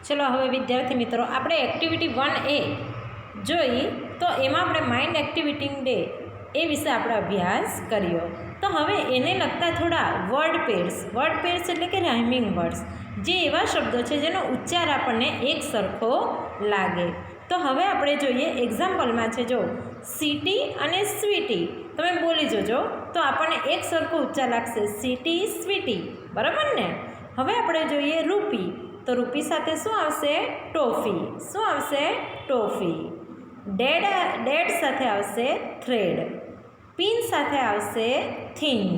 ચલો હવે વિદ્યાર્થી મિત્રો આપણે એક્ટિવિટી 1A જોઈ તો એમાં આપણે માઇન્ડ એક્ટિવિટી ડે એ વિશે આપણે અભ્યાસ કર્યો. તો હવે એને લગતા થોડા વર્ડ પેર્સ એટલે કે રાઇમિંગ વર્ડ્સ, જે એવા શબ્દો છે જેનો ઉચ્ચાર આપણને એક સરખો લાગે. તો હવે આપણે જોઈએ એક્ઝામ્પલમાં છે, જો સિટી અને સ્વીટી તમે બોલી જોજો તો આપણને એક સરખો ઉચ્ચાર લાગશે, સિટી સ્વીટી, બરાબર ને. હવે આપણે જોઈએ રૂપી, તો રૂપી સાથે શું આવશે? ટોફી. શું આવશે? ટોફી. ડેડ સાથે આવશે થ્રેડ. પિન સાથે આવશે થીન.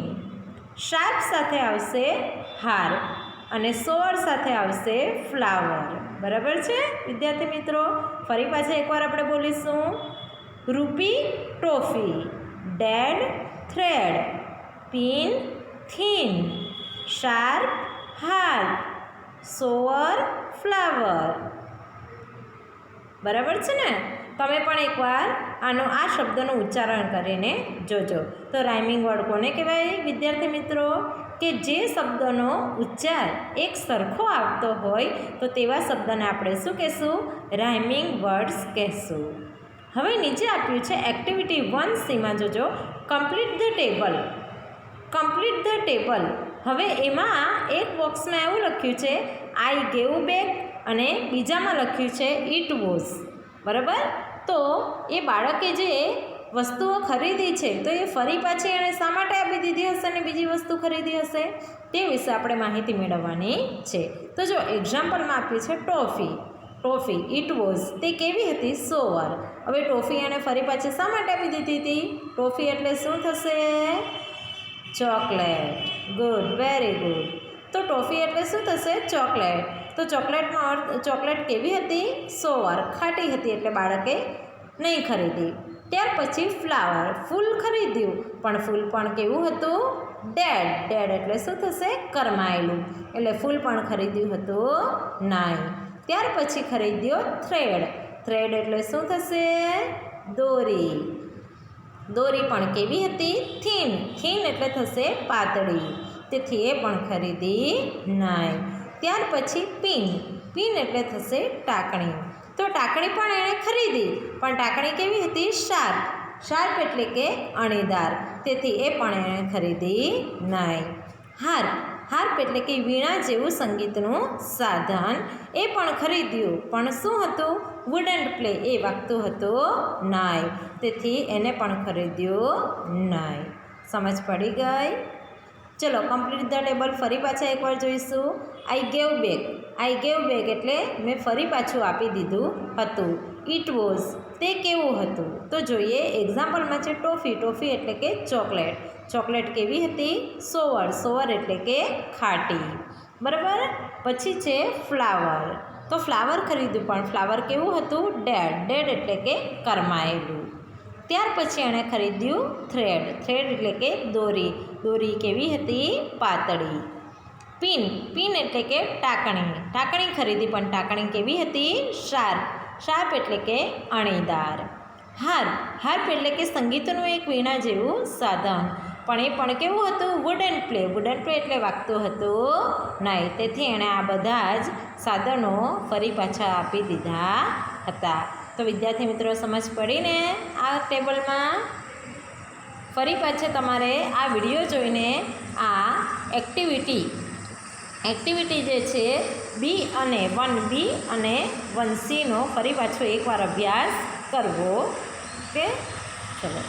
શાર્પ સાથે આવશે હાર. અને સોર સાથે આવશે ફ્લાવર. બરાબર છે વિદ્યાર્થી મિત્રો? ફરી પાછા એકવાર આપણે બોલીશું. Rupee toffee, dead thread, pin thin, sharp harp, sour flower. બરાબર છે ને? તમે પણ એકવાર આ શબ્દનું ઉચ્ચારણ કરીને જોજો. તો રાઇમિંગ વર્ડ કોને કહેવાય વિદ્યાર્થી મિત્રો? કે જે શબ્દનો ઉચ્ચાર એક સરખો આવતો હોય તો તેવા શબ્દને આપણે શું કહેશું? રાઇમિંગ વર્ડ્સ કહેશું. હવે નીચે આપ્યું છે એક્ટિવિટી 1Cમાં જોજો, complete the table. Complete the table. હવે એમાં એક બોક્સમાં એવું લખ્યું છે આઈ ગેવ બેક અને બીજામાં લખ્યું છે ઇટ વોઝ. બરાબર? તો એ બાળકે જે વસ્તુઓ ખરીદી છે તો એ ફરી પાછી એણે શા માટે આપી દીધી હશે અને બીજી વસ્તુ ખરીદી હશે તે વિશે આપણે માહિતી મેળવવાની છે. તો જો એક્ઝામ્પલમાં આપ્યું છે ટોફી, ઇટ વોઝ, તે કેવી હતી? સોવર. હવે ટોફી એણે ફરી પાછી શા માટે આપી દીધી હતી? ટોફી એટલે શું થશે? ચોકલેટ. Good, very good. તો ટોફી એટલે શું થશે? ચોકલેટ. તો ચોકલેટનો અર્થ, ચોકલેટ કેવી હતી? સોવર, ખાટી હતી એટલે બાળકે નહીં ખરીદી. ત્યાર પછી ફ્લાવર, ફૂલ ખરીદ્યું પણ ફૂલ પણ કેવું હતું? ડેડ એટલે શું થશે? કરમાયેલું, એટલે ફૂલ પણ ખરીદ્યું હતું નહીં. ત્યાર પછી ખરીદ્યો થ્રેડ એટલે શું થશે? દોરી પણ કેવી હતી? થીન એટલે થશે પાતળી, તેથી એ પણ ખરીદી નહીં. ત્યાર પછી પિન એટલે થશે ટાંકણી. તો ટાંકણી પણ એણે ખરીદી પણ ટાંકણી કેવી હતી? શાર્પ એટલે કે અણીદાર, તેથી એ પણ એણે ખરીદી નહીં. હાર્પ એટલે કે વીણા જેવું સંગીતનું સાધન, એ પણ ખરીદ્યું પણ શું હતું? વુડન પ્લે, એ વાગતું હતું નહીં, તેથી એને પણ ખરીદ્યું નહીં. સમજ પડી ગઈ? ચલો કમ્પ્લીટ ધ ટેબલ ફરી પાછા એકવાર જોઈશું. આઈ ગેવ બેક એટલે મેં ફરી પાછું આપી દીધું હતું. ઇટ વોઝ, તે કેવું હતું? તો જોઈએ એક્ઝામ્પલમાં છે ટોફી એટલે કે ચોકલેટ કેવી હતી? સોવર એટલે કે ખાટી. બરાબર? પછી છે ફ્લાવર, તો ફ્લાવર ખરીદ્યું પણ ફ્લાવર કેવું હતું? ડેડ એટલે કે કરમાયેલું. ત્યાર પછી એણે ખરીદ્યું થ્રેડ એટલે કે દોરી કેવી હતી? પાતળી. પિન એટલે કે ટાંકણી ખરીદી પણ ટાંકણી કેવી હતી? શાર્પ એટલે કે અણીદાર. હાર્પ એટલે કે સંગીતનું એક વીણા જેવું સાધન, પણ એ પણ કેવું હતું? વુડન પ્લે એટલે વાગતું હતું નહીં, તેથી એણે આ બધા જ સાધનો ફરી પાછા આપી દીધા હતા. તો વિદ્યાર્થી મિત્રો સમજ પડીને આ ટેબલમાં? ફરી પાછા તમારે આ વિડીયો જોઈને આ એક્ટિવિટી જે છે બી અને 1B અને 1Cનો ફરી પાછો એકવાર અભ્યાસ કરવો. ઓકે, ચલો.